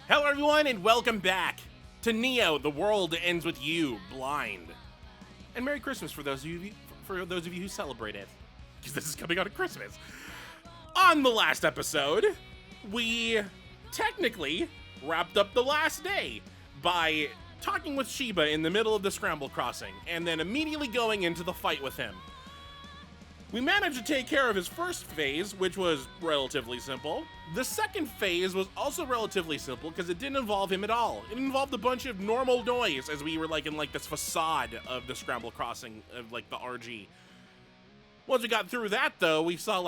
Hello everyone and welcome back to Neo, The World Ends With You, Blind. And Merry Christmas for those of you who celebrate it, because this is coming out at Christmas. On the last episode, we technically wrapped up the last day by talking with Shiba in the middle of the scramble crossing, and then immediately going into the fight with him. We managed to take care of his first phase, which was relatively simple. The second phase was also relatively simple because it didn't involve him at all. It involved a bunch of normal noise as we were in this facade of the scramble crossing of the RG. Once we got through that though, we saw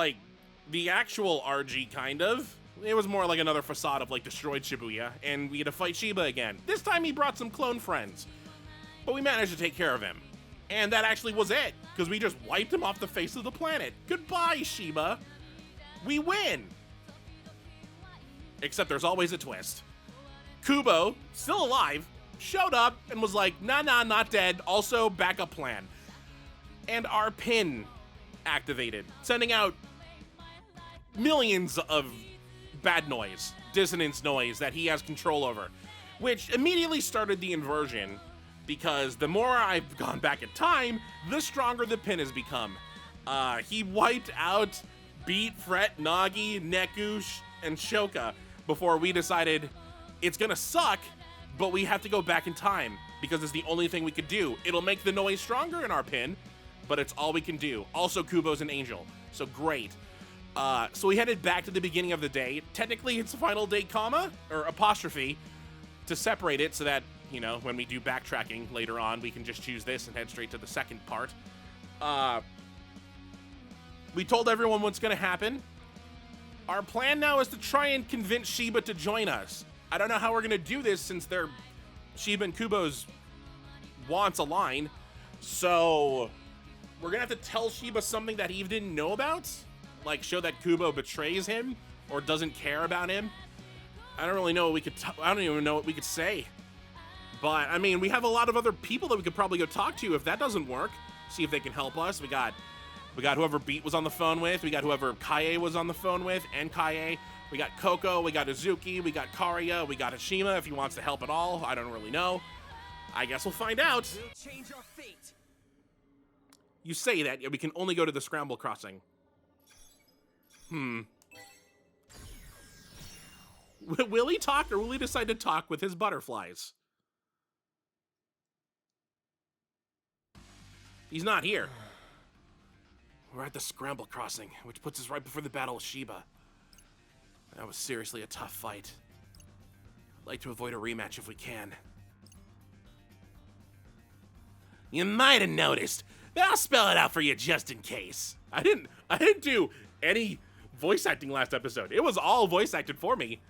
the actual RG kind of. It was more like another facade of destroyed Shibuya, and we had to fight Shiba again. This time he brought some clone friends, but we managed to take care of him. And that actually was it, because we just wiped him off the face of the planet. Goodbye, Shiba. We win. Except there's always a twist. Kubo, still alive, showed up and was like, nah, not dead. Also, backup plan. And our pin activated, sending out millions of bad noise, dissonance noise that he has control over, which immediately started the inversion. Because the more I've gone back in time, the stronger the pin has become. He wiped out, beat Fret, Nagi, Neku, and Shoka before we decided it's gonna suck, but we have to go back in time because it's the only thing we could do. It'll make the noise stronger in our pin, but it's all we can do. Also, Kubo's an angel, so great. So we headed back to the beginning of the day. Technically, it's a final day comma, or apostrophe, to separate it so that when we do backtracking later on, we can just choose this and head straight to the second part. We told everyone what's going to happen. Our plan now is to try and convince Shiba to join us. I don't know how we're going to do this since Shiba and Kubo's wants align. So we're going to have to tell Shiba something that he didn't know about. Show that Kubo betrays him or doesn't care about him. I don't really know what we could I don't even know what we could say. But, I mean, we have a lot of other people that we could probably go talk to if that doesn't work. See if they can help us. We got whoever Beat was on the phone with. We got whoever Kaie was on the phone with, and Kaie. We got Coco. We got Izuki. We got Karia. We got Hashima if he wants to help at all. I don't really know. I guess we'll find out. We'll change our fate. You say that, yet we can only go to the scramble crossing. Will he talk, or will he decide to talk with his butterflies? He's not here. We're at the scramble crossing, which puts us right before the battle with Shiba. That was seriously a tough fight. I'd like to avoid a rematch if we can. You might have noticed, but I'll spell it out for you just in case. I didn't do any voice acting last episode. It was all voice acted for me.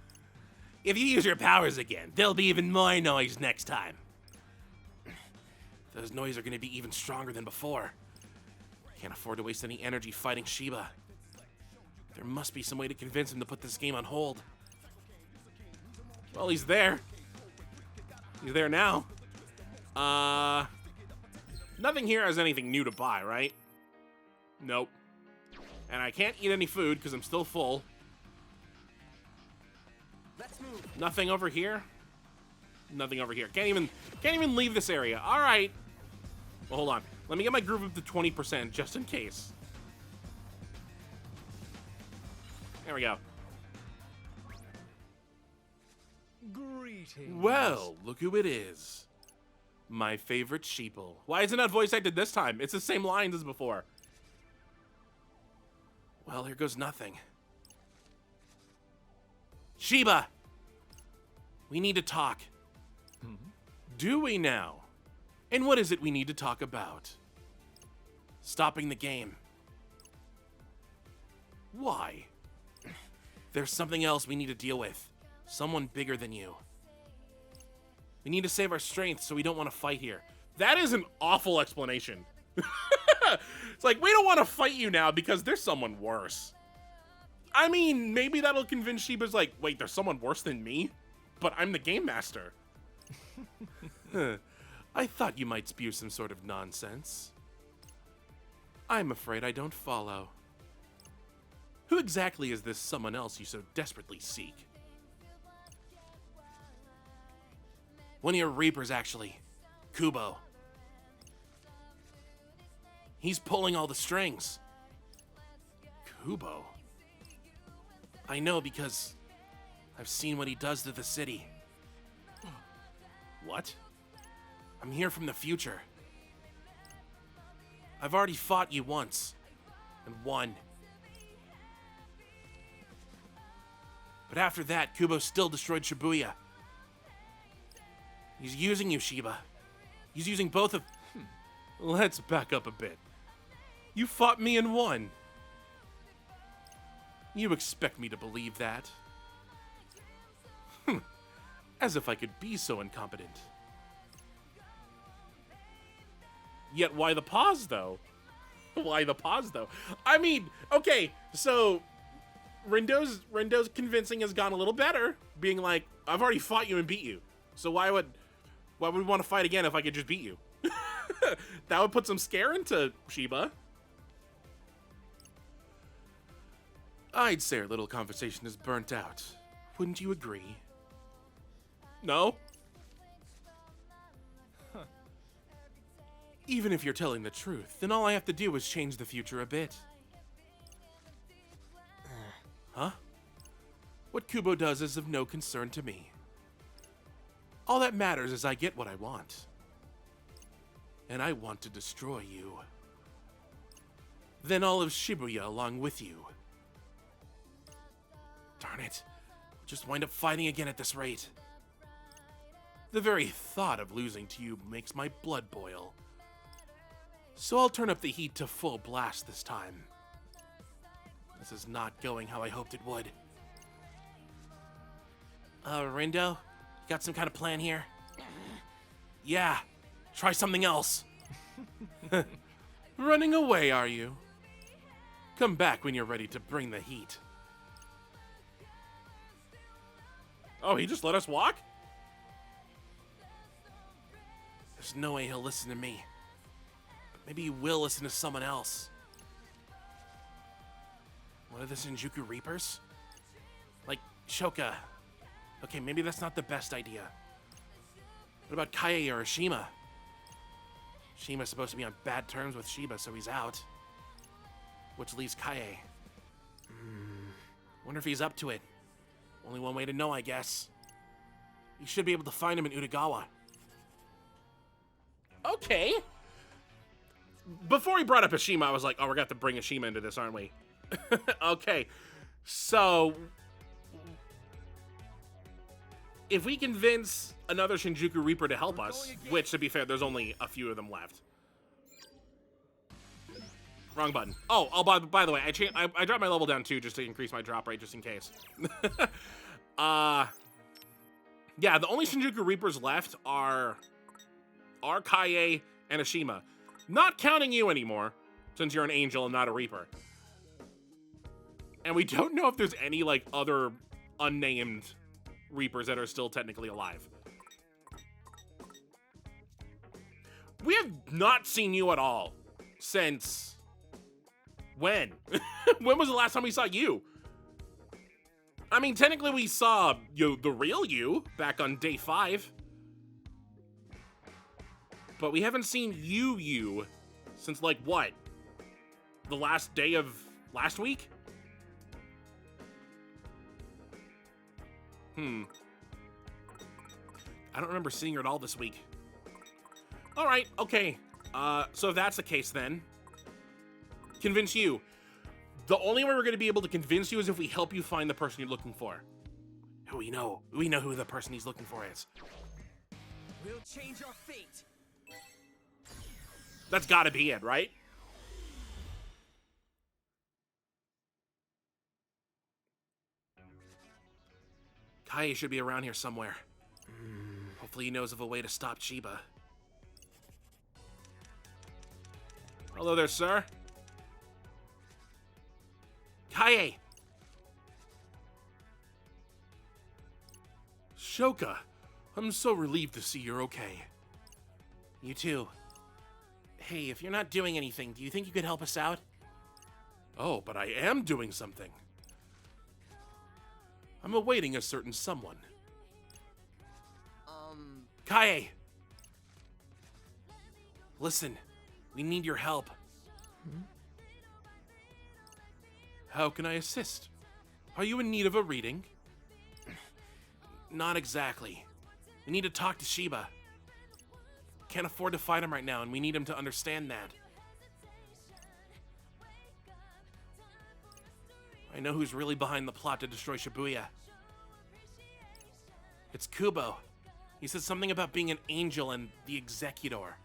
If you use your powers again, there'll be even more noise next time. Those noises are going to be even stronger than before. Can't afford to waste any energy fighting Shiba. There must be some way to convince him to put this game on hold. Well, he's there. He's there now. Nothing here has anything new to buy, right? Nope. And I can't eat any food because I'm still full. Let's move. Nothing over here. Nothing over here. Can't even leave this area. All right. Well, hold on. Let me get my groove up to 20% just in case. There we go. Greetings. Well, look who it is. My favorite sheeple. Why isn't that voice acted this time? It's the same lines as before. Well, here goes nothing. Shiba! We need to talk. Do we now? And what is it we need to talk about? Stopping the game. Why? There's something else we need to deal with. Someone bigger than you. We need to save our strength, so we don't want to fight here. That is an awful explanation. It's like, we don't want to fight you now because there's someone worse. I mean, maybe that'll convince Shiba's like, wait, there's someone worse than me? But I'm the game master. I thought you might spew some sort of nonsense. I'm afraid I don't follow. Who exactly is this someone else you so desperately seek? One of your Reapers, actually. Kubo. He's pulling all the strings. Kubo? I know because I've seen what he does to the city. What? I'm here from the future. I've already fought you once, and won. But after that, Kubo still destroyed Shibuya. He's using you, Shiba. He's using both of... Let's back up a bit. You fought me and won. You expect me to believe that? As if I could be so incompetent. Yet why the pause, though? Why the pause, though? I mean, okay, so Rendo's convincing has gone a little better, being like, I've already fought you and beat you. So why would we want to fight again if I could just beat you? That would put some scare into Shiba. I'd say our little conversation is burnt out. Wouldn't you agree? No? Huh. Even if you're telling the truth, then all I have to do is change the future a bit. Huh? What Kubo does is of no concern to me. All that matters is I get what I want. And I want to destroy you. Then all of Shibuya along with you. Darn it. We'll just wind up fighting again at this rate. The very thought of losing to you makes my blood boil. So I'll turn up the heat to full blast this time. This is not going how I hoped it would. Rindo? You got some kind of plan here? Yeah. Try something else. Running away, are you? Come back when you're ready to bring the heat. Oh, he just let us walk? There's no way he'll listen to me. But maybe he will listen to someone else. One of the Shinjuku Reapers? Like, Shoka. Okay, maybe that's not the best idea. What about Kaie or Ashima? Shima's supposed to be on bad terms with Shiba, so he's out. Which leaves Kaie. Wonder if he's up to it. Only one way to know, I guess. You should be able to find him in Utagawa. Okay. Before he brought up Ashima, I was like, oh, we're going to have to bring Ashima into this, aren't we? Okay. So, if we convince another Shinjuku Reaper to help us, which, to be fair, there's only a few of them left. Wrong button. Oh, by the way, I dropped my level down too, just to increase my drop rate, just in case. Yeah, the only Shinjuku Reapers left are Kaie and Ashima. Not counting you anymore, since you're an angel and not a Reaper. And we don't know if there's any, like, other unnamed Reapers that are still technically alive. We have not seen you at all since... When? When was the last time we saw you? I mean, technically we saw the real you back on day 5. But we haven't seen you since, like, what? The last day of last week? I don't remember seeing her at all this week. Alright, okay. So if that's the case then, convince you. The only way we're going to be able to convince you is if we help you find the person you're looking for. Who we know. We know who the person he's looking for is. We'll change our fate. That's gotta be it, right? Kaie should be around here somewhere. Hopefully he knows of a way to stop Shiba. Hello there, sir. Kaie! Shoka, I'm so relieved to see you're okay. You too. Hey, if you're not doing anything, do you think you could help us out? Oh, but I am doing something. I'm awaiting a certain someone. Kaie! Listen, we need your help. How can I assist? Are you in need of a reading? Not exactly. We need to talk to Shiba. Can't afford to fight him right now, and we need him to understand that. I know who's really behind the plot to destroy Shibuya. It's Kubo. He said something about being an angel and the executor.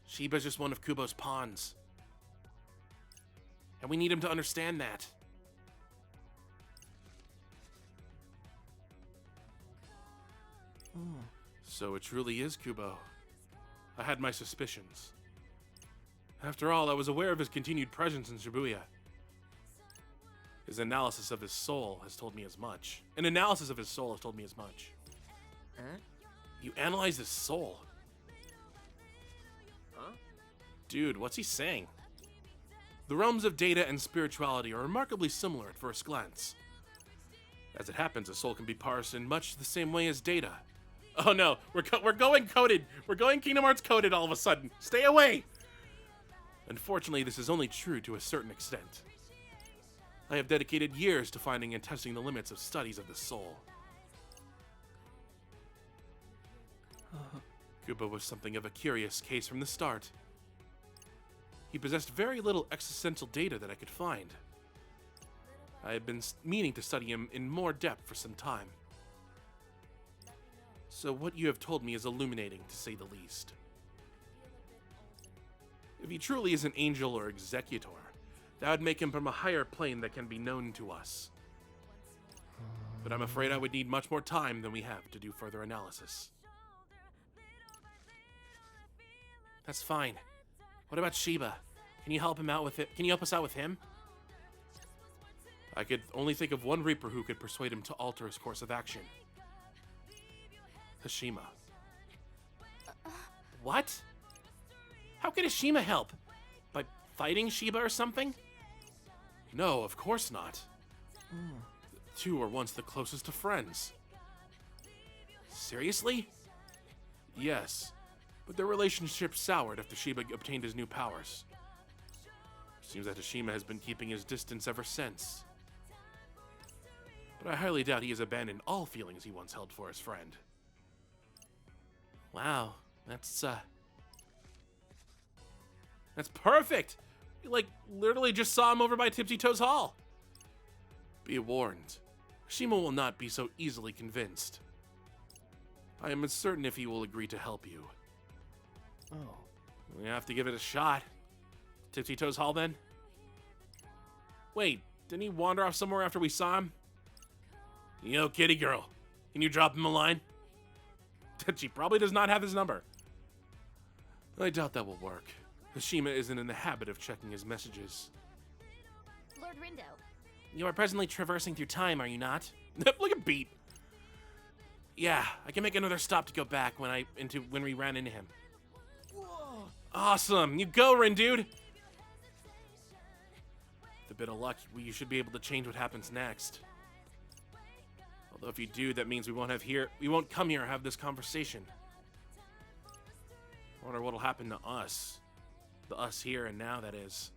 Shiba's just one of Kubo's pawns. And we need him to understand that. So it truly is Kubo. I had my suspicions. After all, I was aware of his continued presence in Shibuya. His analysis of his soul has told me as much. An analysis of his soul has told me as much. Huh? You analyze his soul? Huh? Dude, what's he saying? The realms of data and spirituality are remarkably similar at first glance. As it happens, a soul can be parsed in much the same way as data. Oh no, we're going coded. We're going Kingdom Hearts coded all of a sudden. Stay away! Unfortunately, this is only true to a certain extent. I have dedicated years to finding and testing the limits of studies of the soul. Kubo was something of a curious case from the start. He possessed very little existential data that I could find. I have been meaning to study him in more depth for some time. So what you have told me is illuminating, to say the least. If he truly is an angel or executor, that would make him from a higher plane that can be known to us. But I'm afraid I would need much more time than we have to do further analysis. That's fine. What about Shiba? Can you help him out with it? Can you help us out with him? I could only think of one Reaper who could persuade him to alter his course of action. Hashima. What? How could Hashima help? By fighting Shiba or something? No, of course not. The two were once the closest of friends. Seriously? Yes, but their relationship soured after Shiba obtained his new powers. Seems that Hashima has been keeping his distance ever since. But I highly doubt he has abandoned all feelings he once held for his friend. Wow, that's perfect! You, like, literally just saw him over by Tipsy Toes Hall. Be warned, Hashima will not be so easily convinced. I am uncertain if he will agree to help you. Oh. We have to give it a shot. Tipsy Toes Hall, then? Wait, didn't he wander off somewhere after we saw him? Yo, kitty girl, can you drop him a line? She probably does not have his number. I doubt that will work. Hashima isn't in the habit of checking his messages. Lord Rindo. You are presently traversing through time, are you not? Look at Beat. Yeah, I can make another stop to go back when we ran into him. Whoa. Awesome, you go, Rin, dude. With a bit of luck, you should be able to change what happens next. Although if you do, that means we won't come here and have this conversation. I wonder what'll happen to us. The us here and now, that is.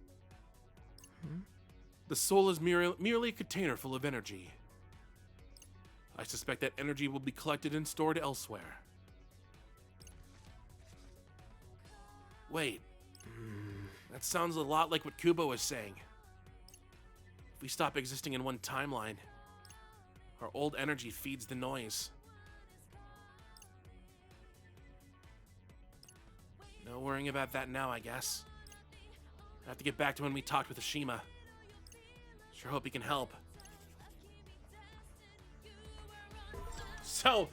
The soul is merely a container full of energy. I suspect that energy will be collected and stored elsewhere. Wait. That sounds a lot like what Kubo was saying. If we stop existing in one timeline, our old energy feeds the noise. No worrying about that now, I guess. I have to get back to when we talked with Hashima. Sure hope he can help. So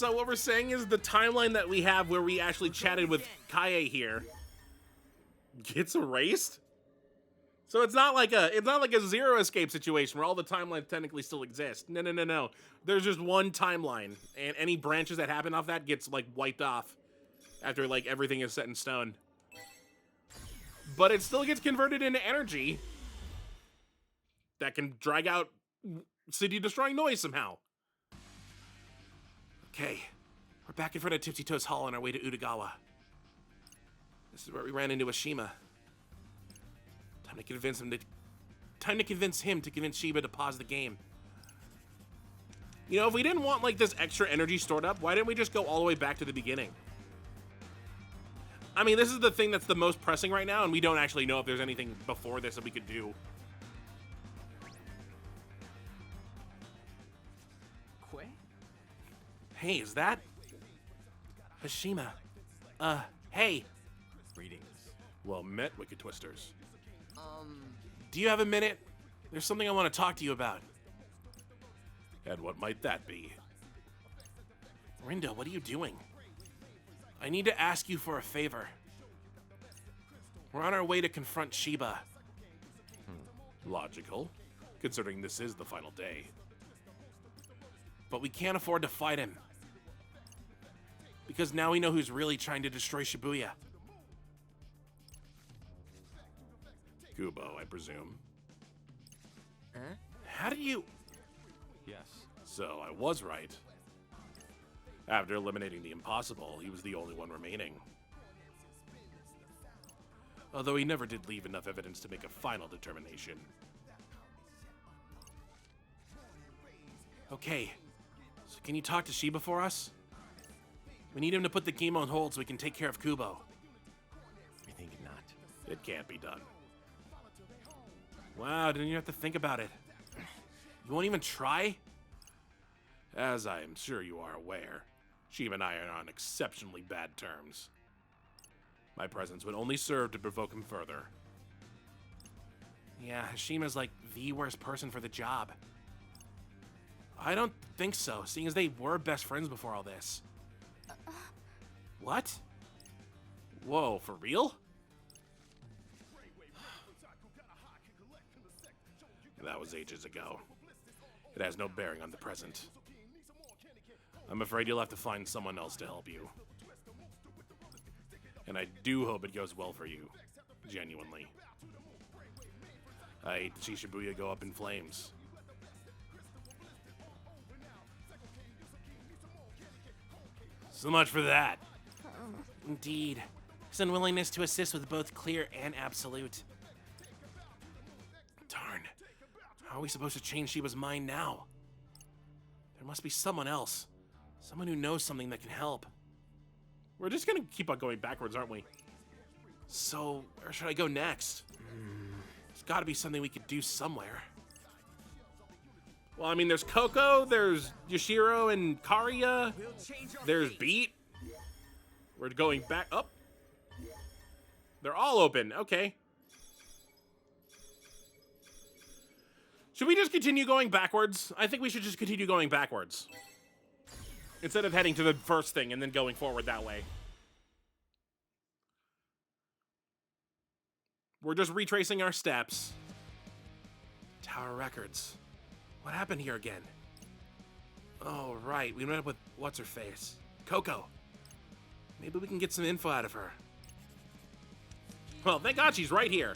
what we're saying is the timeline that we have where we actually chatted with Kaie here gets erased? So it's not like a zero escape situation where all the timelines technically still exist. No. There's just one timeline, and any branches that happen off that gets like wiped off after like everything is set in stone. But it still gets converted into energy that can drag out city destroying noise somehow. Okay, we're back in front of Tipsy Toes Hall on our way to Utagawa. This is where we ran into Ashima. Time to convince him to convince Shiba to pause the game. You know, if we didn't want like this extra energy stored up, why didn't we just go all the way back to the beginning? I mean, this is the thing that's the most pressing right now, and we don't actually know if there's anything before this that we could do. Quay? Hey, is that Hashima? Hey. Greetings. Well met, Wicked Twisters. Do you have a minute? There's something I want to talk to you about. And what might that be? Rindo, what are you doing? I need to ask you for a favor. We're on our way to confront Shiba. Logical, considering this is the final day. But we can't afford to fight him. Because now we know who's really trying to destroy Shibuya. Kubo, I presume. Huh? How did you... Yes. So, I was right. After eliminating the impossible, he was the only one remaining. Although he never did leave enough evidence to make a final determination. Okay, so can you talk to Shiba for us? We need him to put the game on hold so we can take care of Kubo. I think not. It can't be done. Wow, didn't you have to think about it? You won't even try? As I am sure you are aware, Shiba and I are on exceptionally bad terms. My presence would only serve to provoke him further. Yeah, Hashima's like the worst person for the job. I don't think so, seeing as they were best friends before all this. What? Whoa, for real? That was ages ago. It has no bearing on the present. I'm afraid you'll have to find someone else to help you. And I do hope it goes well for you. Genuinely. I hate to see Shibuya go up in flames. So much for that. Indeed. His unwillingness to assist was both clear and absolute. Darn. How are we supposed to change Shiba's mind now? There must be someone else. Someone who knows something that can help. We're just gonna keep on going backwards, aren't we? So, where should I go next? There's gotta be something we could do somewhere. Well, I mean, there's Coco, there's Yoshiro and Karia, there's Beat. We're going back up. They're all open, okay. Should we just continue going backwards? I think we should just continue going backwards. Instead of heading to the first thing and then going forward that way. We're just retracing our steps. Tower Records. What happened here again? Oh, right. We met up with what's-her-face. Coco. Maybe we can get some info out of her. Well, thank God she's right here.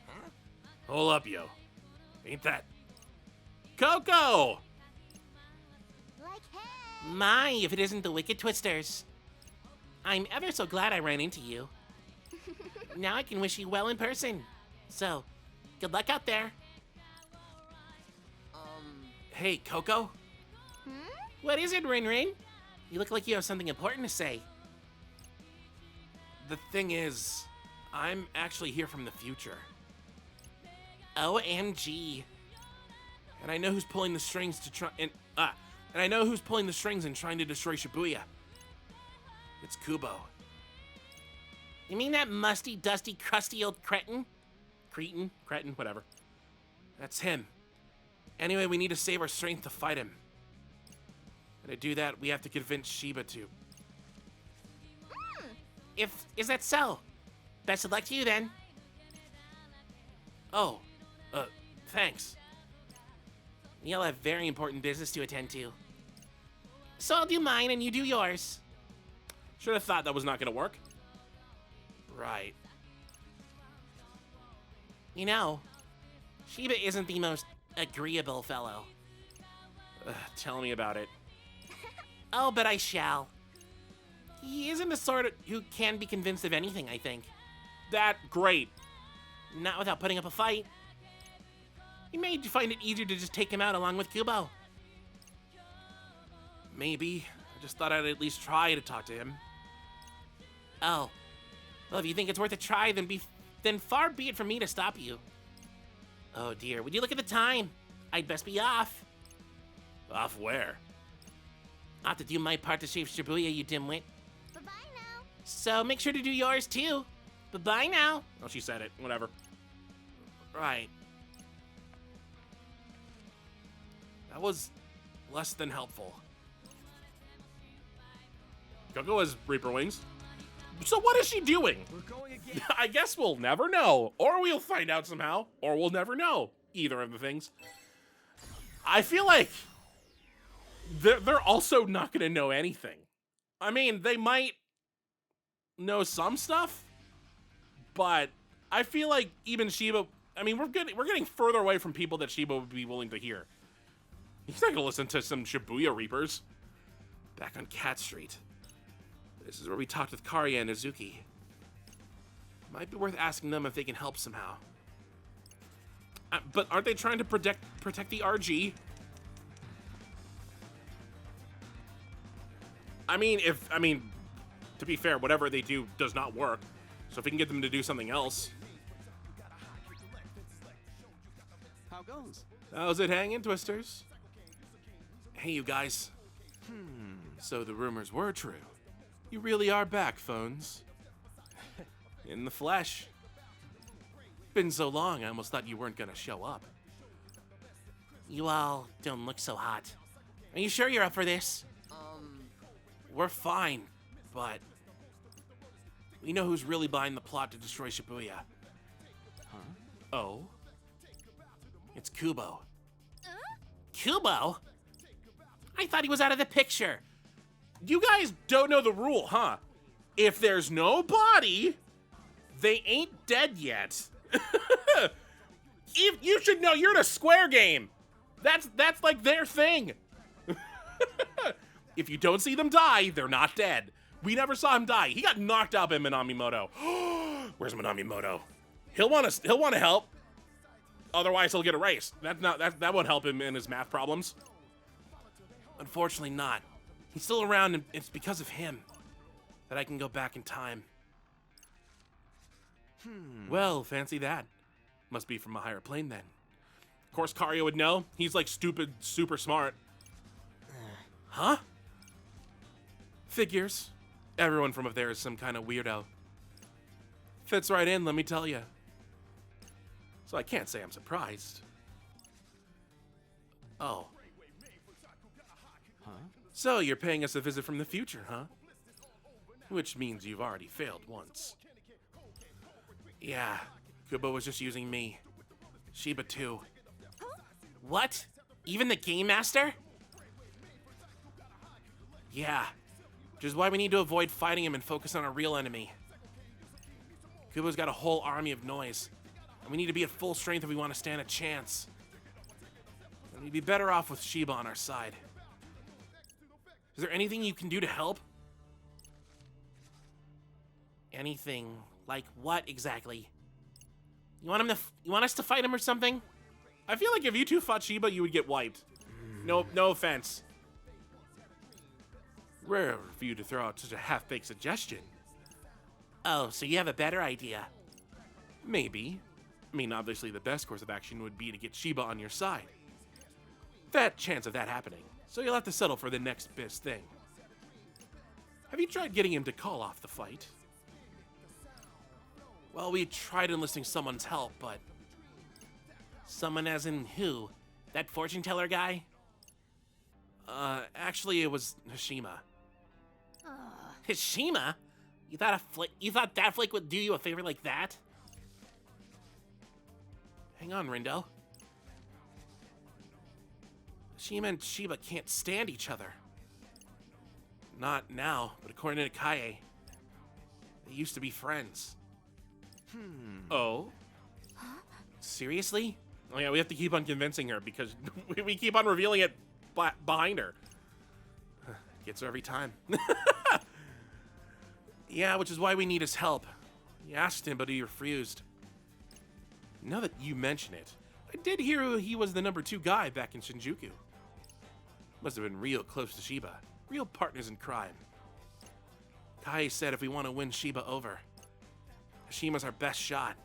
Huh? Hold up, yo. Ain't that... Coco! Like, hey! My, if it isn't the Wicked Twisters. I'm ever so glad I ran into you. Now I can wish you well in person. So, good luck out there. Hey, Coco? What is it, Rin Rin? You look like you have something important to say. The thing is, I'm actually here from the future. OMG. And I know who's pulling the strings to try and I know who's pulling the strings and trying to destroy Shibuya. It's Kubo. You mean that musty, dusty, crusty old cretin? Cretin, whatever. That's him. Anyway, we need to save our strength to fight him. And to do that, we have to convince Shiba to. Is that so? Best of luck to you then. Oh, thanks. You'll have very important business to attend to. So I'll do mine and you do yours. Should have thought that was not gonna work. Right. You know, Shiba isn't the most agreeable fellow. Tell me about it. Oh, but I shall. He isn't the sort of who can be convinced of anything, I think. That great. Not without putting up a fight. You may find it easier to just take him out along with Kubo. Maybe. I just thought I'd at least try to talk to him. Oh. Well, if you think it's worth a try, then far be it from me to stop you. Oh dear, would you look at the time? I'd best be off. Off where? I'll have to do my part to save Shibuya, you dimwit. Bye-bye now. So make sure to do yours too. Bye-bye now. Oh, she said it. Whatever. Right. That was less than helpful. Coco has Reaper Wings. So what is she doing? We're going again. I guess we'll never know. Or we'll find out somehow. Or we'll never know. Either of the things. I feel like they're also not going to know anything. I mean, they might know some stuff, but I feel like even Shiba, I mean, we're getting further away from people that Shiba would be willing to hear. He's not going to listen to some Shibuya Reapers. Back on Cat Street. This is where we talked with Karya and Izuki. Might be worth asking them if they can help somehow. But aren't they trying to protect the RG? I mean, to be fair, whatever they do does not work. So if we can get them to do something else. How goes? How's it hanging, Twisters? Hey, you guys. So the rumors were true. You really are back, Phones. In the flesh. Been so long, I almost thought you weren't gonna show up. You all don't look so hot. Are you sure you're up for this? We're fine, but we know who's really behind the plot to destroy Shibuya. Huh? Oh? It's Kubo. Kubo? I thought he was out of the picture. You guys don't know the rule, huh? If there's no body, they ain't dead yet. You should know, you're in a Square game. That's like their thing. If you don't see them die, they're not dead. We never saw him die. He got knocked out by Minamimoto. Where's Minamimoto? He'll want to help. Otherwise, he'll get erased. That won't help him in his math problems. Unfortunately not. He's still around, and it's because of him that I can go back in time. Well, fancy that. Must be from a higher plane then. Of course, Karya would know. He's like stupid, super smart. Huh? Figures. Everyone from up there is some kind of weirdo. Fits right in, let me tell you. So I can't say I'm surprised. Oh. Huh? So you're paying us a visit from the future, huh? Which means you've already failed once. Yeah, Kubo was just using me. Shiba too. What? Even the Game Master? Yeah, which is why we need to avoid fighting him and focus on a real enemy. Kubo's got a whole army of noise, and we need to be at full strength if we want to stand a chance. And we'd be better off with Shiba on our side. Is there anything you can do to help? Anything like what exactly? You want us to fight him or something? I feel like if you two fought Shiba, you would get wiped. No offense. Rare for you to throw out such a half-baked suggestion. Oh, so you have a better idea. Maybe. I mean, obviously the best course of action would be to get Shiba on your side. That chance of that happening, so you'll have to settle for the next best thing. Have you tried getting him to call off the fight? Well, we tried enlisting someone's help, but... Someone as in who? That fortune teller guy? Actually it was Hashima. Hashima? You thought that flake would do you a favor like that? Hang on, Rindo. Hashima and Shiba can't stand each other. Not now, but according to Kaie, they used to be friends. Oh? Seriously? Oh yeah, we have to keep on convincing her because we keep on revealing it behind her. Gets her every time. Yeah, which is why we need his help. We asked him, but he refused. Now that you mention it, I did hear he was the #2 guy back in Shinjuku. Must have been real close to Shiba. Real partners in crime. Kai said if we want to win Shiba over, Hashima's our best shot.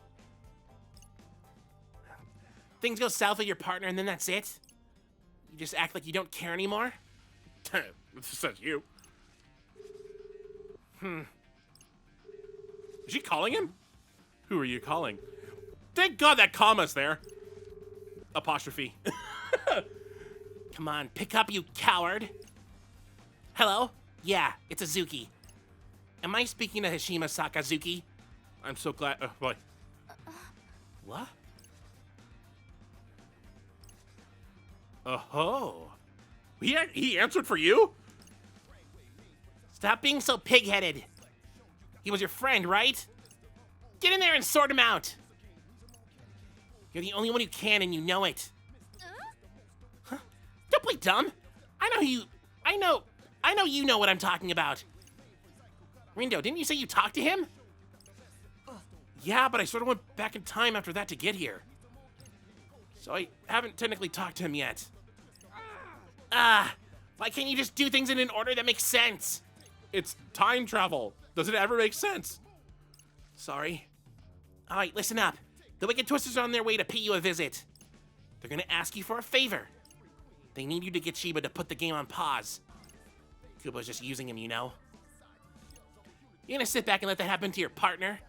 Things go south with your partner and then that's it? You just act like you don't care anymore? Says you. Is she calling him? Who are you calling? Thank God that comma's there. Apostrophe. Come on, pick up, you coward. Hello? Yeah, it's Azuki. Am I speaking to Hashima Sakazuki? I'm so glad. Oh, boy. What? Oh. He answered for you? Stop being so pig-headed. He was your friend, right? Get in there and sort him out. You're the only one who can, and you know it. Huh? Don't play dumb. I know you know what I'm talking about. Rindo, didn't you say you talked to him? Yeah, but I sort of went back in time after that to get here. So I haven't technically talked to him yet. Why can't you just do things in an order that makes sense? It's time travel. Does it ever make sense? Sorry. All right, listen up. The Wicked Twisters are on their way to pay you a visit. They're gonna ask you for a favor. They need you to get Shiba to put the game on pause. Kubo's just using him, you know. You're gonna sit back and let that happen to your partner?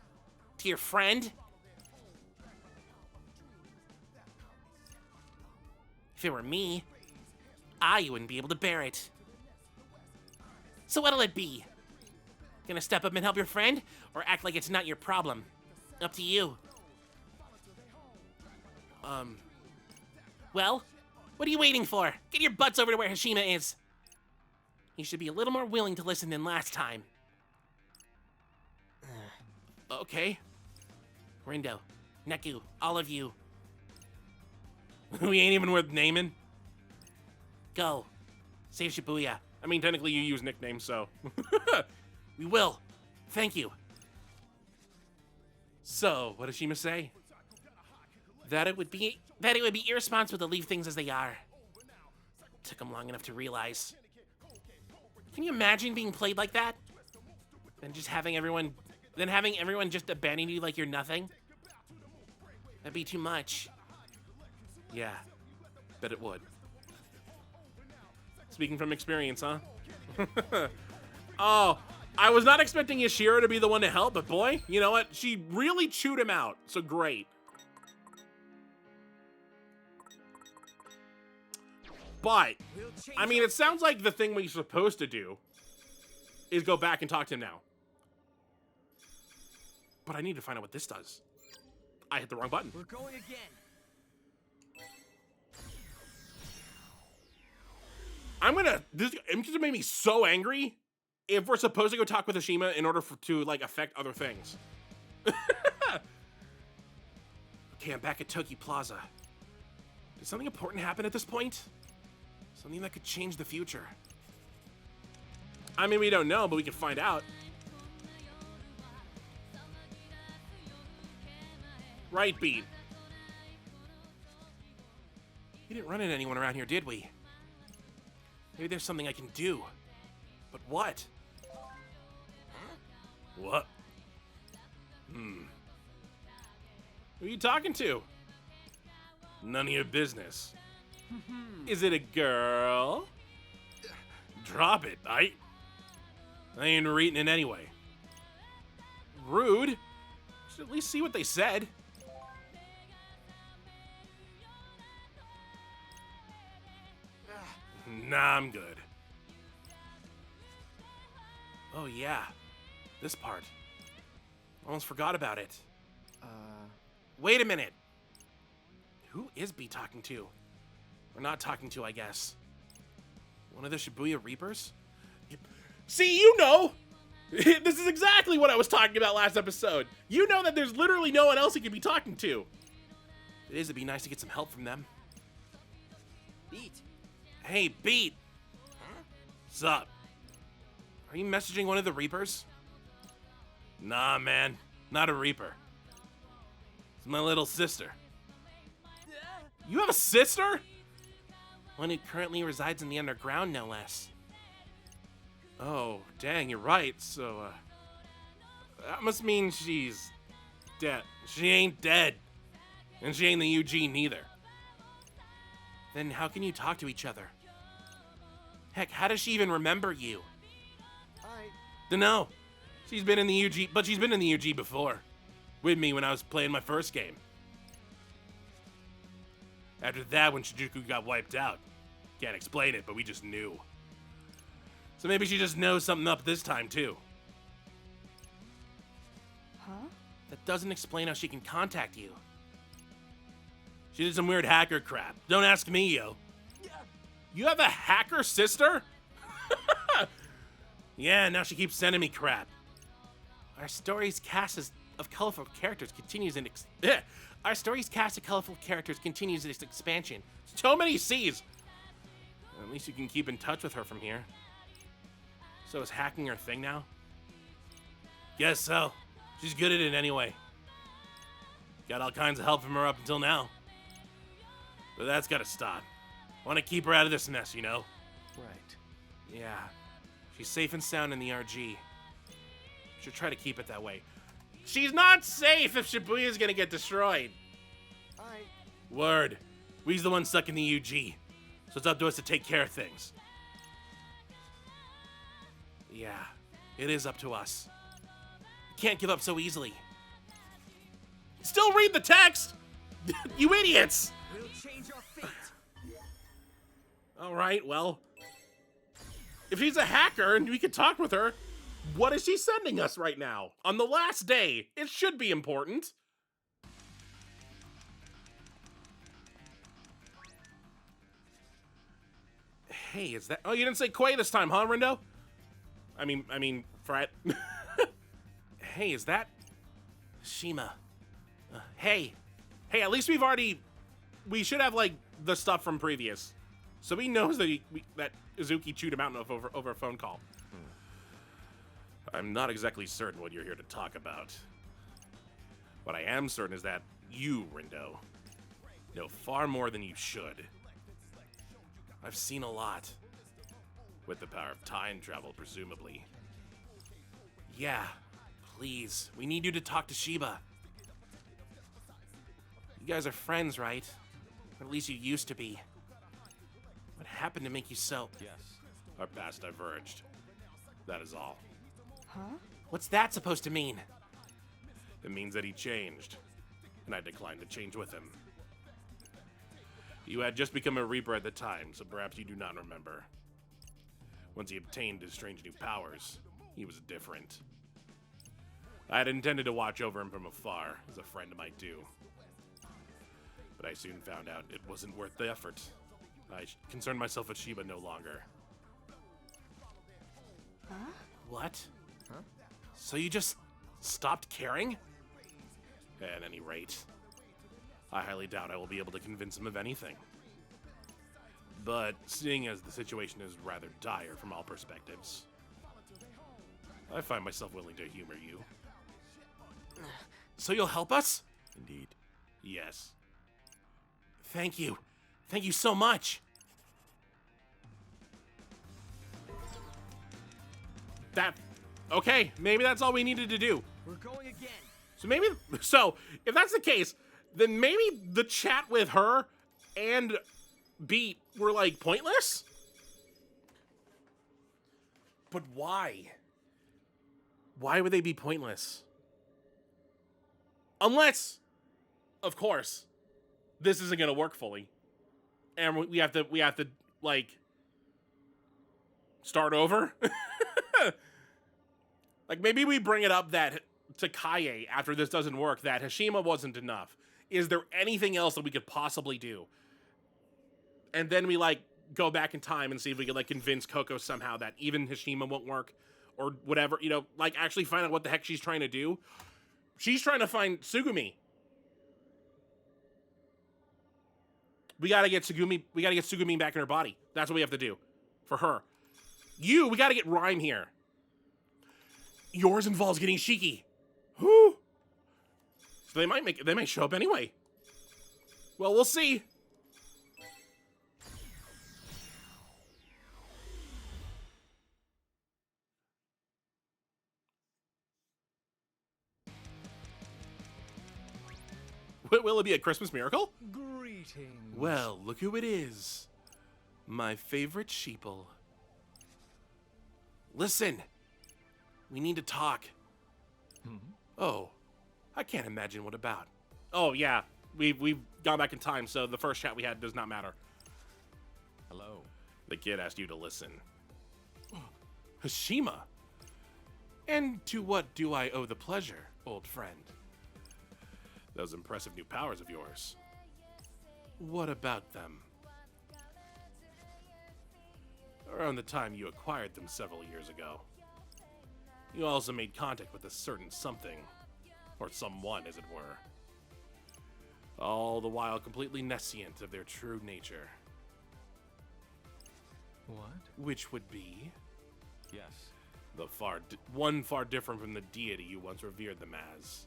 To your friend? If it were me, I wouldn't be able to bear it. So what'll it be? Gonna step up and help your friend, or act like it's not your problem? Up to you. Well, what are you waiting for? Get your butts over to where Hashima is. You should be a little more willing to listen than last time. Okay. Rindo, Neku, all of you, We ain't even worth naming. go. Save Shibuya. I mean, technically you use nicknames, so. We will. Thank you. So, what does Shima say? That it would be irresponsible to leave things as they are. Took him long enough to realize. Can you imagine being played like that? Then having everyone just abandon you like you're nothing? That'd be too much. Yeah, bet it would. Speaking from experience, huh? Oh, I was not expecting Yashiro to be the one to help, but boy, you know what? She really chewed him out, so great. But, I mean, it sounds like the thing we're supposed to do is go back and talk to him now. But I need to find out what this does. I hit the wrong button. We're going again. This just made me so angry if we're supposed to go talk with Hashima in order to, like, affect other things. Okay, I'm back at Toki Plaza. Did something important happen at this point? Something that could change the future. I mean, we don't know, but we can find out. Right, Beat. We didn't run into anyone around here, did we? Maybe there's something I can do. But what? What? Who are you talking to? None of your business. Is it a girl? Drop it, I ain't reading it anyway. Rude. Should at least see what they said. Nah, I'm good. Oh yeah, this part. Almost forgot about it. Wait a minute. Who is B talking to? Or not talking to, I guess. One of the Shibuya Reapers? See, you know! This is exactly what I was talking about last episode. You know that there's literally no one else he could be talking to. It is, it'd be nice to get some help from them. Beat. Hey, Beat. What's up? Are you messaging one of the Reapers? Nah, man. Not a Reaper. It's my little sister. You have a sister? One who currently resides in the underground, no less. Oh, dang, you're right. So, that must mean she's dead. She ain't dead. And she ain't the Eugene neither. Then how can you talk to each other? Heck, how does she even remember you? Dunno. She's been in the UG, but she's been in the UG before. With me when I was playing my first game. After that, when Shinjuku got wiped out. Can't explain it, but we just knew. So maybe she just knows something up this time, too. That doesn't explain how she can contact you. She did some weird hacker crap. Don't ask me, yo. You have a hacker sister? Yeah, now she keeps sending me crap. Our story's cast of colorful characters continues in Our story's cast of colorful characters continues its expansion. So many C's. At least you can keep in touch with her from here. So is hacking her thing now? Guess so. She's good at it anyway. Got all kinds of help from her up until now. But that's gotta stop. Want to keep her out of this mess, you know? Right. Yeah. She's safe and sound in the RG. Should try to keep it that way. She's not safe if Shibuya's gonna get destroyed. Word. We's the ones stuck in the UG. So it's up to us to take care of things. Yeah, it is up to us. Can't give up so easily. Still read the text! You idiots! We'll change our fate. Alright, well. If she's a hacker and we can talk with her, what is she sending us right now? On the last day, it should be important. Hey, is that... Oh, you didn't say Quay this time, huh, Rindo? I mean, Frat. Hey, is that... Shima. Hey, at least we've already... We should have, like, the stuff from previous. So he knows that that Izuki chewed him out over a phone call. I'm not exactly certain what you're here to talk about. What I am certain is that you, Rindo, know far more than you should. I've seen a lot. With the power of time travel, presumably. Yeah, please. We need you to talk to Shiba. You guys are friends, right? Or at least you used to be. What happened to make you so... Yes. Our paths diverged. That is all. What's that supposed to mean? It means that he changed, and I declined to change with him. You had just become a Reaper at the time, so perhaps you do not remember. Once he obtained his strange new powers, he was different. I had intended to watch over him from afar, as a friend might do. But I soon found out it wasn't worth the effort. I concerned myself with Shiba no longer. What? So you just stopped caring? At any rate, I highly doubt I will be able to convince him of anything. But seeing as the situation is rather dire from all perspectives, I find myself willing to humor you. So you'll help us? Indeed. Yes. Thank you. Thank you so much. Okay, maybe that's all we needed to do. We're going again. So if that's the case, then maybe the chat with her and Beat were like pointless? But why? Why would they be pointless? Unless, of course, this isn't gonna work fully. And we have to like start over. Like, maybe we bring it up that to Kaie after this doesn't work, that Hashima wasn't enough. Is there anything else that we could possibly do? And then we, like, go back in time and see if we could, like, convince Coco somehow that even Hashima won't work or whatever, you know, like, actually find out what the heck she's trying to do. She's trying to find Tsugumi. We gotta get Tsugumi back in her body. That's what we have to do. For her. We gotta get Rhyme here. Yours involves getting Shiki. Whew. So they might show up anyway. Well, we'll see. Will it be a Christmas miracle? Greetings. Well, look who it is. My favorite sheeple. Listen. We need to talk. Oh. I can't imagine what about. Oh, yeah. We've gone back in time, so the first chat we had does not matter. Hello. The kid asked you to listen. Hashima. And to what do I owe the pleasure, old friend? Those impressive new powers of yours. What about them? Around the time you acquired them several years ago. You also made contact with a certain something, or someone as it were. All the while completely nescient of their true nature. What? Which would be Yes. the one far different from the deity you once revered them as.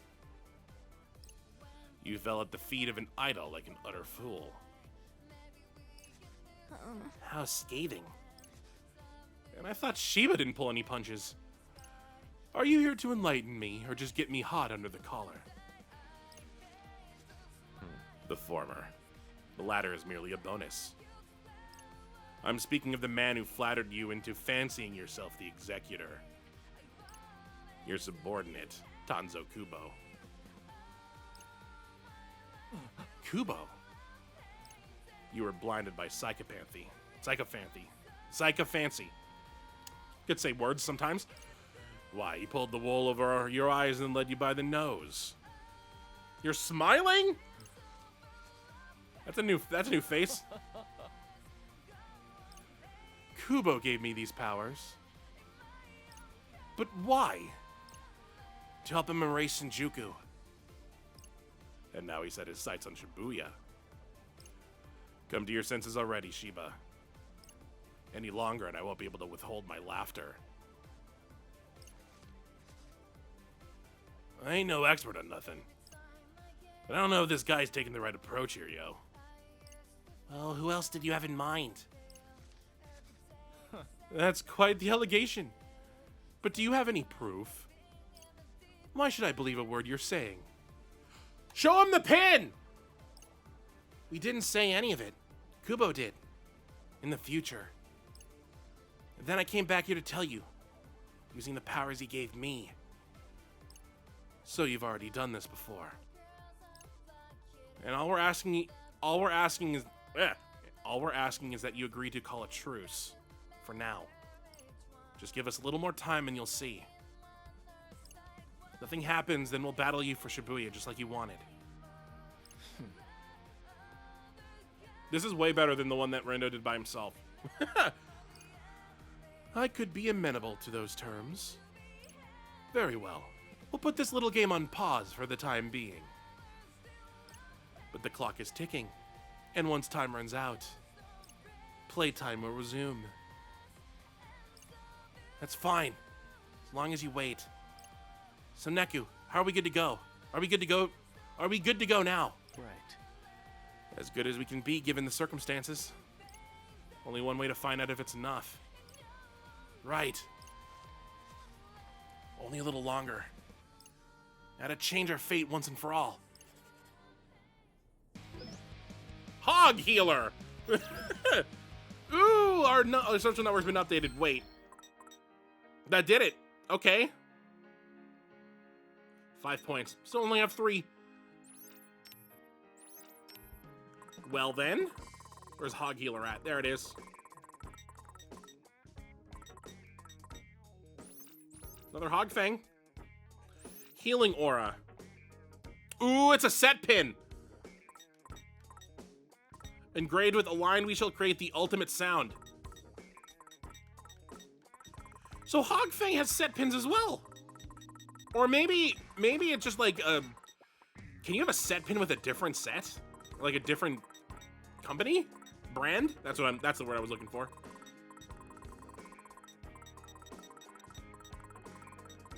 You fell at the feet of an idol like an utter fool. How scathing. And I thought Shiba didn't pull any punches. Are you here to enlighten me, or just get me hot under the collar? The former. The latter is merely a bonus. I'm speaking of the man who flattered you into fancying yourself the executor. Your subordinate, Tanzo Kubo. Kubo? You were blinded by psychopathy. Psychophancy. Could say words sometimes. Why, he pulled the wool over your eyes and led you by the nose. You're smiling? That's a new face. Kubo gave me these powers. But why? To help him erase Shinjuku. And now he set his sights on Shibuya. Come to your senses already, Shiba. Any longer and I won't be able to withhold my laughter. I ain't no expert on nothing. But I don't know if this guy's taking the right approach here, yo. Well, who else did you have in mind? That's quite the allegation. But do you have any proof? Why should I believe a word you're saying? Show him the pin! We didn't say any of it. Kubo did. In the future. And then I came back here to tell you. Using the powers he gave me. So you've already done this before. And all we're asking is that you agree to call a truce. For now. Just give us a little more time and you'll see. Nothing happens, then we'll battle you for Shibuya just like you wanted. This is way better than the one that Rendo did by himself. I could be amenable to those terms. Very well. We'll put this little game on pause for the time being. But the clock is ticking, and once time runs out, playtime will resume. That's fine, as long as you wait. So Neku, how are we good to go? Are we good to go? Are we good to go now? Right. As good as we can be given the circumstances. Only one way to find out if it's enough. Right. Only a little longer. Now to change our fate once and for all. Hog Healer! Ooh, our social network's been updated. Wait. That did it. Okay. 5 points. Still only have 3. Well then. Where's Hog Healer at? There it is. Another Hog Fang. Healing Aura. Ooh, it's a set pin. Engraved with Aligned, we shall create the ultimate sound. So Hog Fang has set pins as well. Or maybe it's just like a... Can you have a set pin with a different set? Like a different company? Brand? That's the word I was looking for.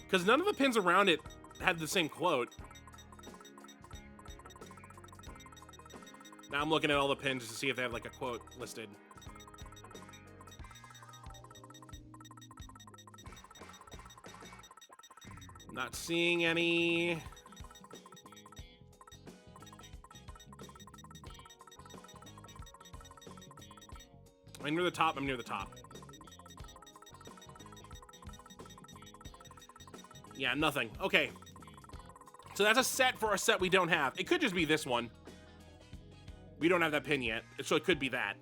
Because none of the pins around it had the same quote. Now I'm looking at all the pins to see if they have like a quote listed. Not seeing any. I'm near the top. I'm near the top. Yeah, nothing. Okay. So that's a set for a set we don't have. It could just be this one. We don't have that pin yet, so it could be that.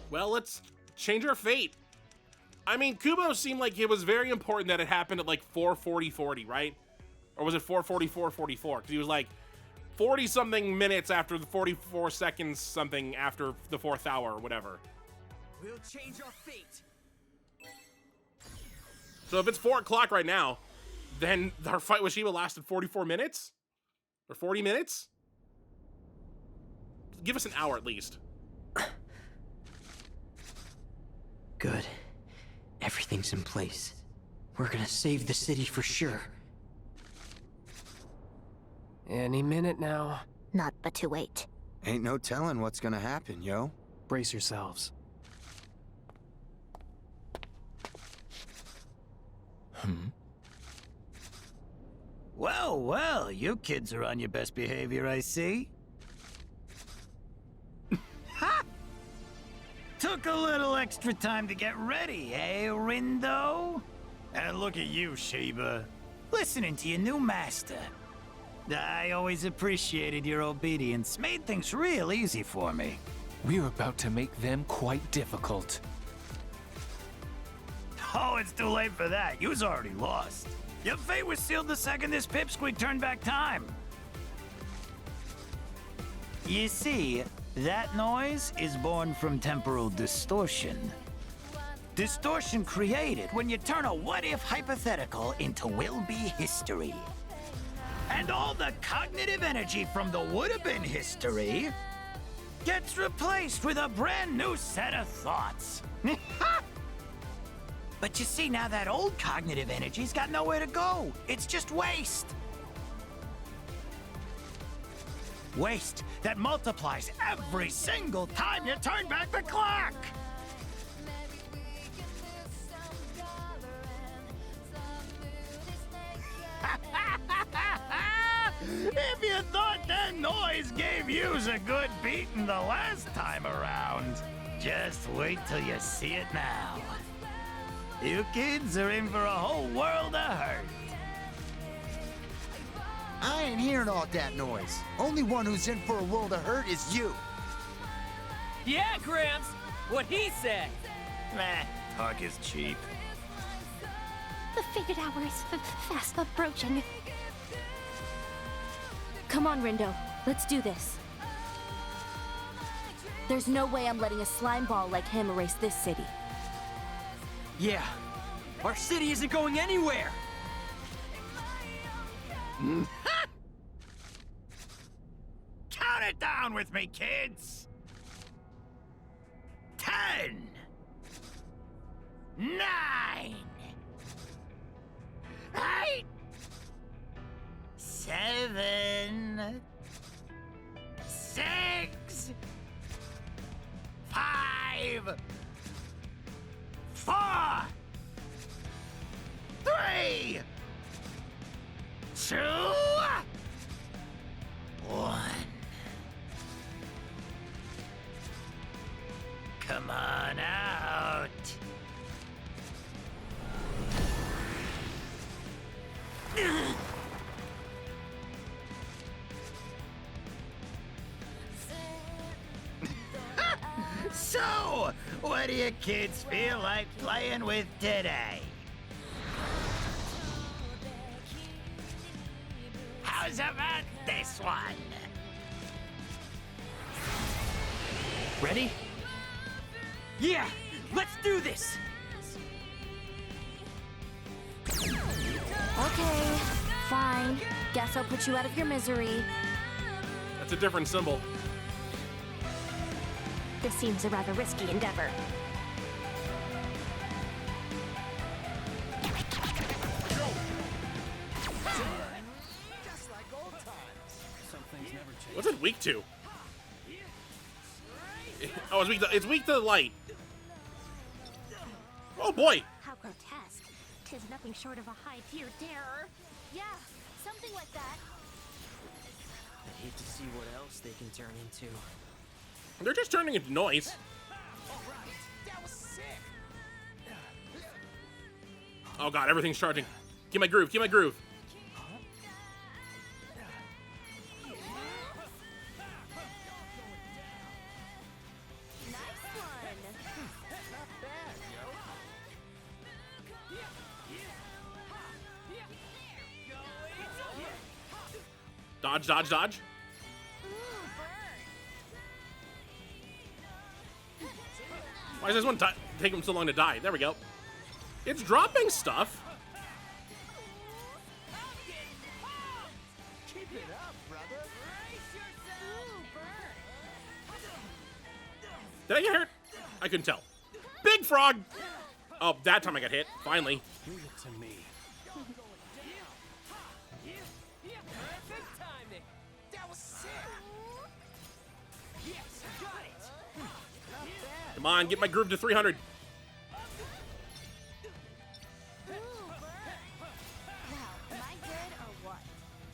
Well, let's change our fate. I mean, Kubo seemed like it was very important that it happened at like 4:40, right? Or was it 4:44? Because he was like 40-something minutes after the 44 seconds something after the 4th hour or whatever. We'll change our fate. So if it's 4 o'clock right now, then our fight with Shiba lasted 44 minutes? Or 40 minutes? Give us an hour at least. Good. Everything's in place. We're gonna save the city for sure. Any minute now. Not but to wait. Ain't no telling what's gonna happen, yo. Brace yourselves. Well, well, you kids are on your best behavior, I see. Ha! Took a little extra time to get ready, eh, Rindo? And look at you, Shiba. Listening to your new master. I always appreciated your obedience. Made things real easy for me. We're about to make them quite difficult. Oh, it's too late for that. You was already lost. Your fate was sealed the second this pipsqueak turned back time. You see, that noise is born from temporal distortion. Distortion created when you turn a what-if hypothetical into will-be history. And all the cognitive energy from the would-have-been history gets replaced with a brand new set of thoughts. But you see, now that old cognitive energy's got nowhere to go. It's just waste. Waste that multiplies every single time you turn back the clock. If you thought that noise gave yous a good beating the last time around, just wait till you see it now. You kids are in for a whole world of hurt. I ain't hearing all that noise. Only one who's in for a world of hurt is you. Yeah, Gramps! What he said! Meh, talk is cheap. The fated hour is fast approaching. Come on, Rindo. Let's do this. There's no way I'm letting a slime ball like him erase this city. Yeah, our city isn't going anywhere. Count it down with me, kids. 10, 9, 8, 7, 6, 5, 4, 3, 2, 1. Come on out. So, what do you kids feel like playing with today? How's about this one? Ready? Yeah, let's do this. Okay, fine. Guess I'll put you out of your misery. That's a different symbol. This seems a rather risky endeavor. What's it weak to? Oh, it's weak to the light. Oh boy! How grotesque. 'Tis nothing short of a high-tier terror. Yeah, something like that. I hate to see what else they can turn into. They're just turning into noise. Oh god, everything's charging. Keep my groove, keep my groove. Dodge, dodge, dodge. Why does this one take him so long to die? There we go. It's dropping stuff. Keep it up, brother. Did I get hurt? I couldn't tell. Big frog! Oh, that time I got hit. Finally. Leave it to me. Perfect timing. That was sick. Yes, got it. Come on, get my groove to 300.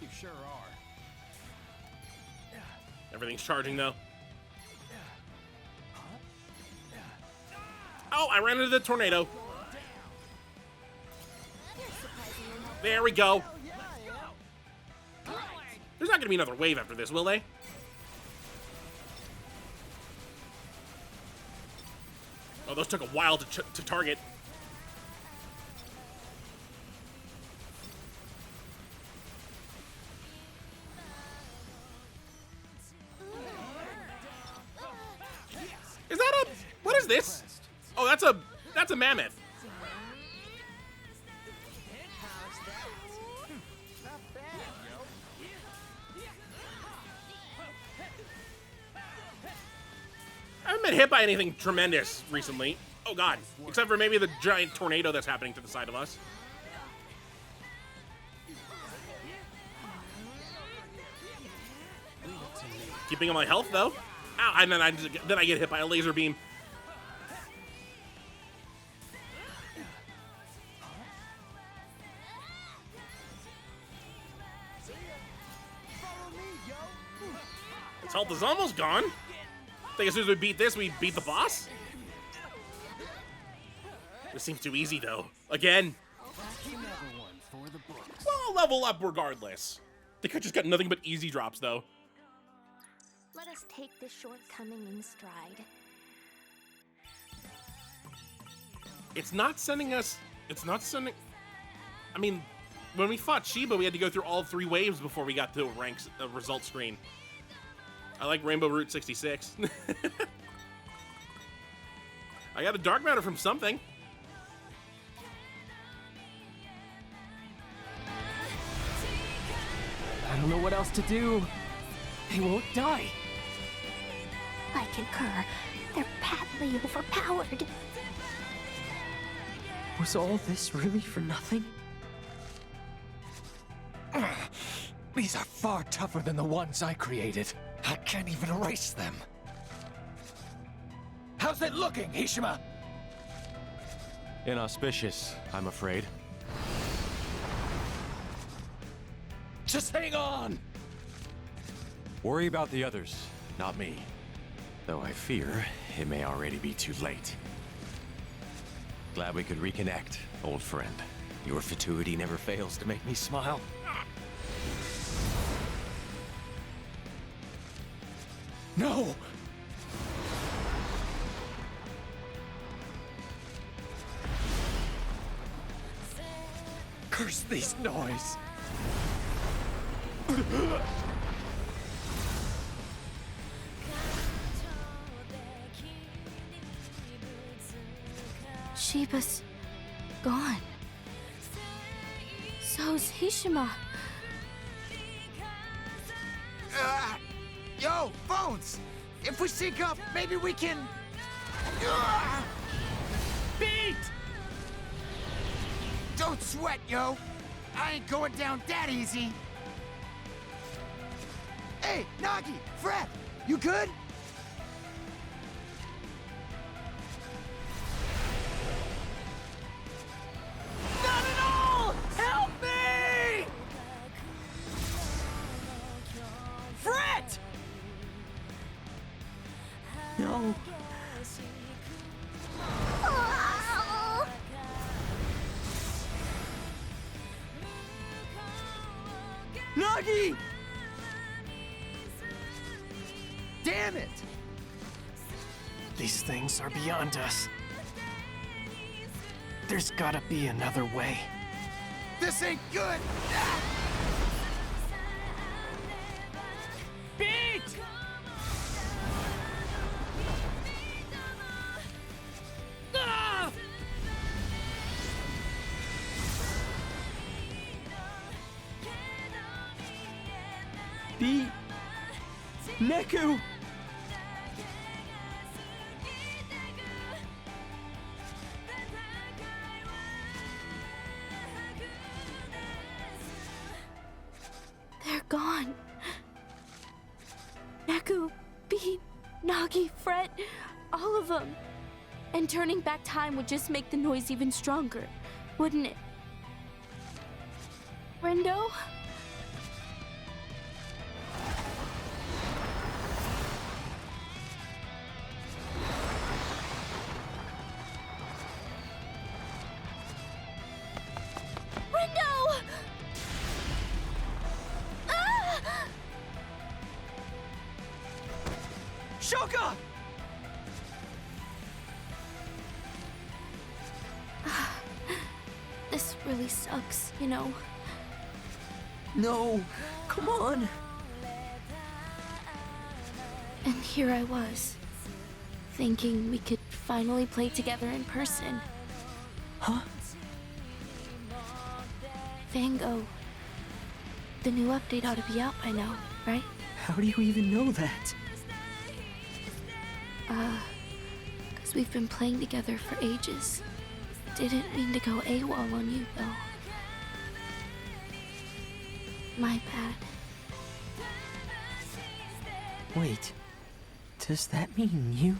You sure are. Everything's charging though. Oh, I ran into the tornado. There we go. There's not gonna be another wave after this, will they? Oh, those took a while to target. Is that a... What is this? Oh, that's a mammoth. I haven't been hit by anything tremendous recently. Oh god. Except for maybe the giant tornado that's happening to the side of us. Keeping on my health though. Ow, and then I get hit by a laser beam. Its health is almost gone. I think as soon as we beat this, we beat the boss. This seems too easy though. Again. Well, I'll level up regardless. I think I just got nothing but easy drops though. Let us take this shortcoming in stride. It's not sending us... It's not sending... I mean, when we fought Shiba, we had to go through all 3 waves before we got to a result screen. I like Rainbow Route 66. I got a dark matter from something. I don't know what else to do. They won't die. I concur. They're patently overpowered. Was all this really for nothing? These are far tougher than the ones I created. I can't even erase them. How's it looking, Hishima? Inauspicious, I'm afraid. Just hang on! Worry about the others, not me. Though I fear it may already be too late. Glad we could reconnect, old friend. Your fatuity never fails to make me smile. No! Curse these noise! Shiba's gone. So's Hishima. Yo, phones! If we sync up, maybe we can... Beat! Don't sweat, yo! I ain't going down that easy! Hey, Nagi! Fred! You good? Not at all! Help me! Fred! No. Nagi! Damn it! These things are beyond us. There's gotta be another way. This ain't good! Beat! Ah! Beat! Neku! They're gone. Neku, Beat, Nagi, Fred, all of them. And turning back time would just make the noise even stronger, wouldn't it? Rendo? Rendo! Ah! Shoka! This really sucks, you know. No, come on. And here I was, thinking we could finally play together in person. Huh? Vango. The new update ought to be out by now, right? How do you even know that? Because we've been playing together for ages. Didn't mean to go AWOL on you, though. My bad. Wait, does that mean you?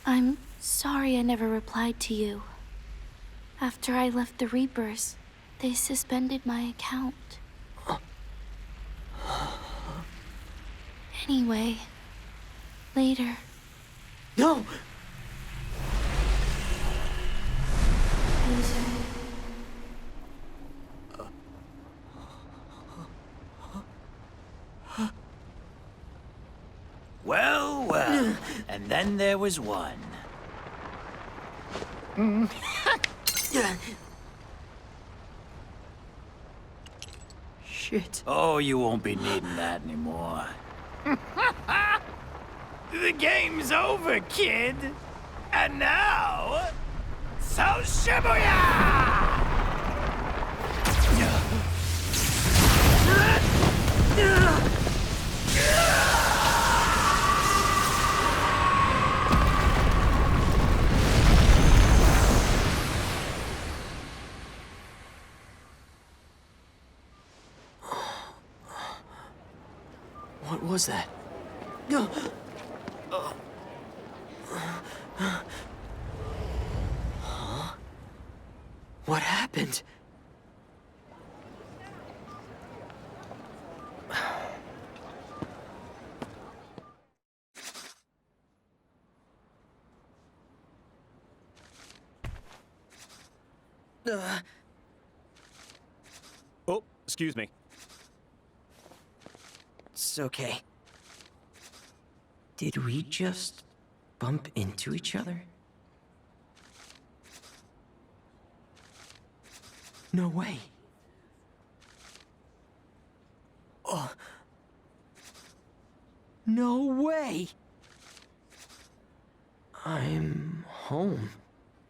I'm sorry I never replied to you. After I left the Reapers, they suspended my account. Anyway, later. No! Well, well. And then there was one. Shit. Oh, you won't be needing that anymore. The game's over, kid. And now, so Shibuya! What was that? Huh? What happened? Oh, excuse me. It's okay. Did we just bump into each other? No way. Oh. No way! I'm home.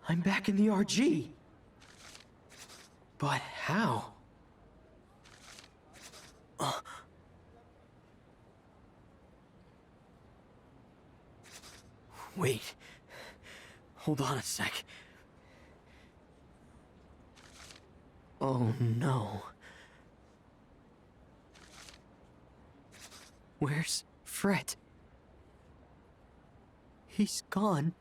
I'm back in the RG. But how? Wait. Hold on a sec. Oh no. Where's Fred? He's gone.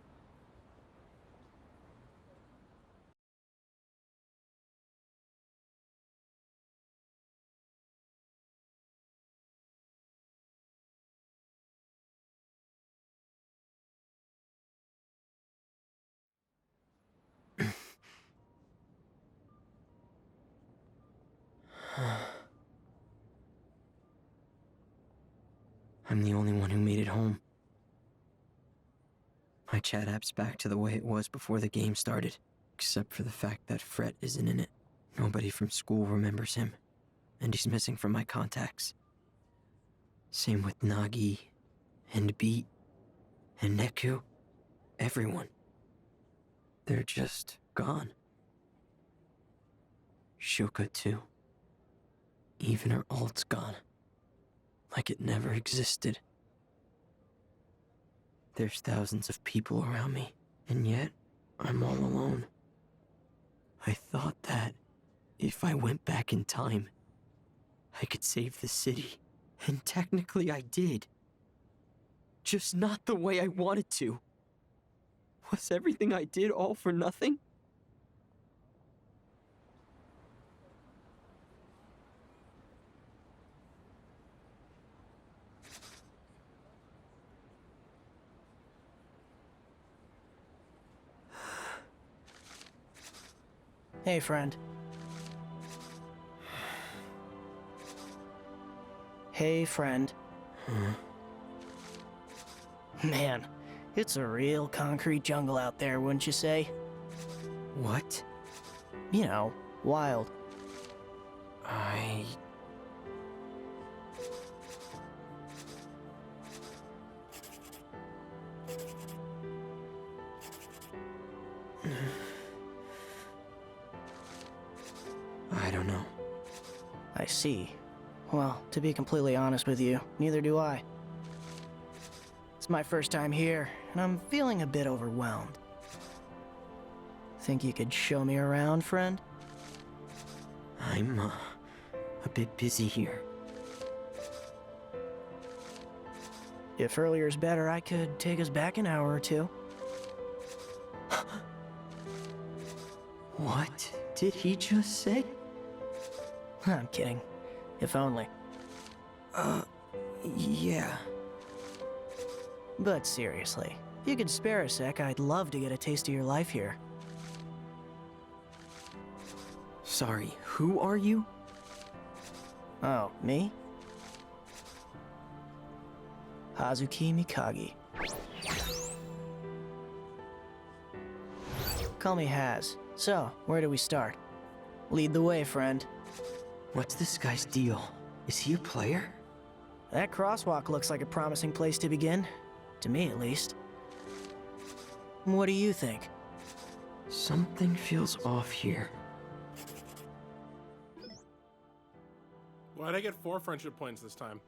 I'm the only one who made it home. My chat app's back to the way it was before the game started, except for the fact that Fred isn't in it. Nobody from school remembers him, and he's missing from my contacts. Same with Nagi, and Beat, and Neku. Everyone. They're just gone. Shuka too. Even her alt's gone. Like it never existed. There's thousands of people around me, and yet I'm all alone. I thought that if I went back in time, I could save the city, and technically I did. Just not the way I wanted to. Was everything I did all for nothing? Hey, friend. Hey, friend. Man, it's a real concrete jungle out there, wouldn't you say? What? You know, wild. I don't know. I see. Well, to be completely honest with you, neither do I. It's my first time here, and I'm feeling a bit overwhelmed. Think you could show me around, friend? I'm, a bit busy here. If earlier's better, I could take us back an hour or two. What did he just say? I'm kidding. If only. Yeah. But seriously, if you could spare a sec, I'd love to get a taste of your life here. Sorry, who are you? Oh, me? Hazuki Mikagi. Call me Haz. So, where do we start? Lead the way, friend. What's this guy's deal? Is he a player? That crosswalk looks like a promising place to begin. To me, at least. What do you think? Something feels off here. Why'd I get 4 friendship points this time?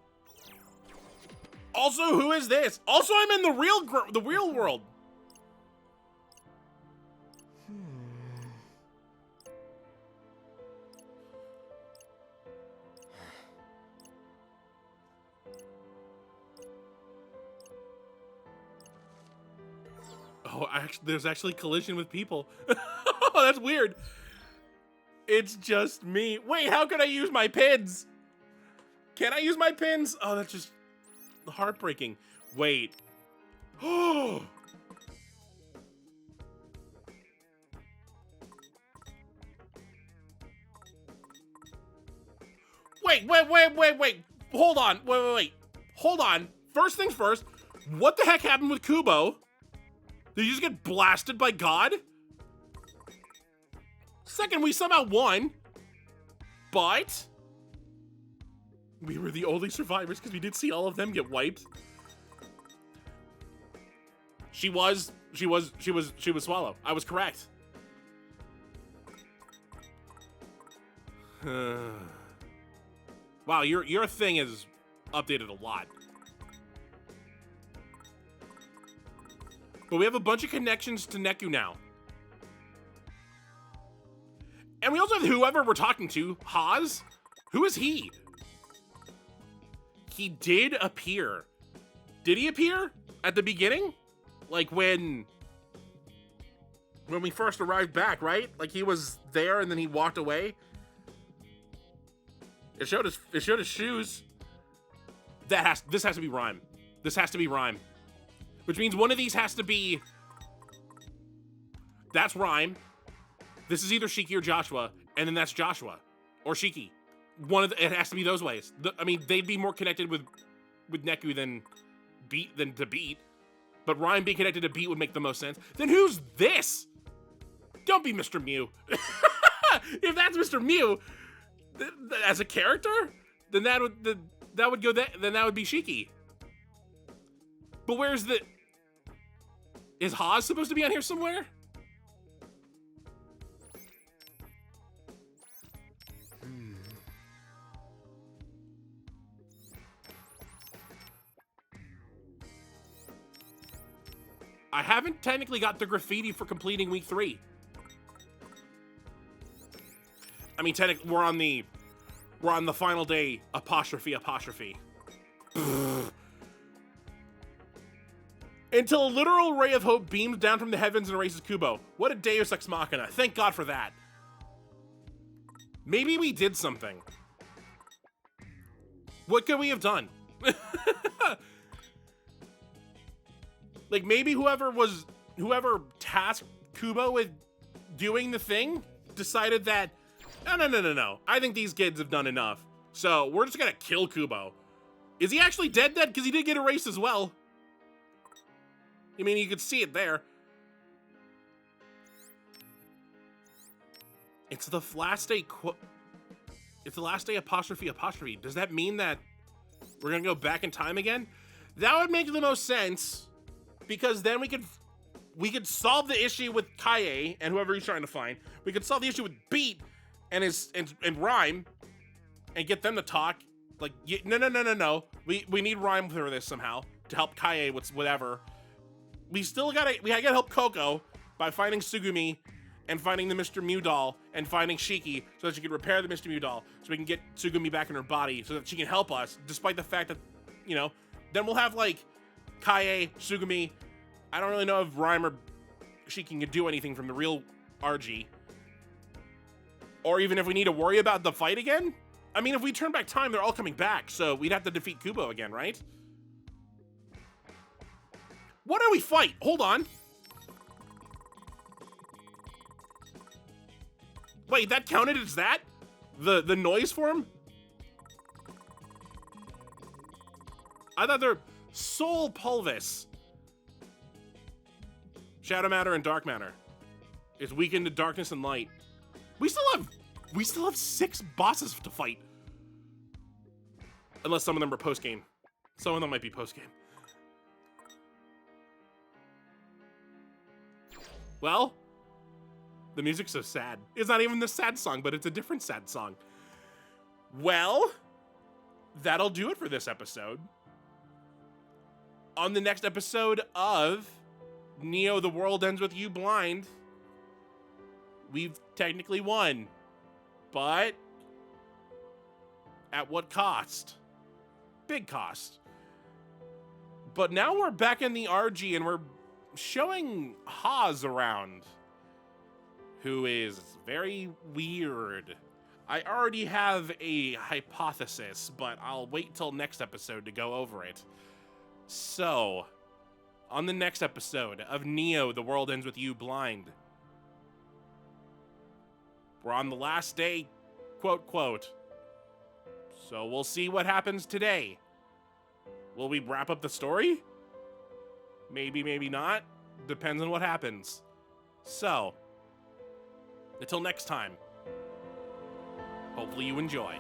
Also, who is this? Also, I'm in the real world. Oh, there's actually collision with people. Oh, that's weird. It's just me. Wait, how can I use my pins? Can I use my pins? Oh, that's just heartbreaking. Wait. Oh. Wait. Hold on. Wait. Hold on. First things first. What the heck happened with Kubo? Did you just get blasted by God? Second, we somehow won. But we were the only survivors because we did see all of them get wiped. She was Swallow. I was correct. Wow, your thing is updated a lot. But we have a bunch of connections to Neku now. And we also have whoever we're talking to, Haz. Who is he? He did appear. Did he appear at the beginning? Like when we first arrived back, right? Like he was there and then he walked away. It showed his shoes. This has to be Rhyme. This has to be Rhyme. Which means one of these has to be. That's Rhyme. This is either Shiki or Joshua, and then that's Joshua or Shiki. It has to be those ways. I mean, they'd be more connected with Neku than to Beat, but Rhyme being connected to Beat would make the most sense. Then who's this? Don't be Mr. Mew. If that's Mr. Mew as a character, then that would be Shiki. But where's the? Is Haz supposed to be on here somewhere? I haven't technically got the graffiti for completing week 3. I mean, technically, we're on the final day, apostrophe. Until a literal ray of hope beams down from the heavens and erases Kubo. What a deus ex machina. Thank God for that. Maybe we did something. What could we have done? Like maybe whoever tasked Kubo with doing the thing decided that, no. I think these kids have done enough. So we're just gonna kill Kubo. Is he actually dead? Because he did get erased as well. I mean, you could see it there. It's the last day it's the last day apostrophe. Does that mean that we're gonna go back in time again? That would make the most sense. Because then we could solve the issue with Kaie and whoever he's trying to find. We could solve the issue with Beat and Rhyme and get them to talk. Like, no. We need Rhyme for this somehow to help Kaie with whatever. We gotta help Coco by finding Tsugumi and finding the Mr. Mew doll and finding Shiki so that she can repair the Mr. Mew doll so we can get Tsugumi back in her body so that she can help us, despite the fact that, then we'll have like Kaie, Tsugumi. I don't really know if Rhyme or Shiki can do anything from the real RG. Or even if we need to worry about the fight again. I mean, if we turn back time, they're all coming back, so we'd have to defeat Kubo again, right? What do we fight? Hold on. Wait, that counted as that? The noise form? I thought they're Soul Pulvis. Shadow matter and dark matter. It's weakened to darkness and light. We still have 6 bosses to fight. Unless some of them are post-game. Some of them might be post-game. Well, the music's so sad. It's not even the sad song, but it's a different sad song. Well, that'll do it for this episode. On the next episode of Neo, The World Ends With You Blind, we've technically won. But at what cost? Big cost. But now we're back in the RG and we're showing Haz around, who is very weird. I already have a hypothesis, but I'll wait till next episode to go over it. So, on the next episode of Neo, The World Ends With You Blind, we're on the last day, quote, quote. So we'll see what happens today. Will we wrap up the story? Maybe, maybe not. Depends on what happens. So, until next time, hopefully you enjoy.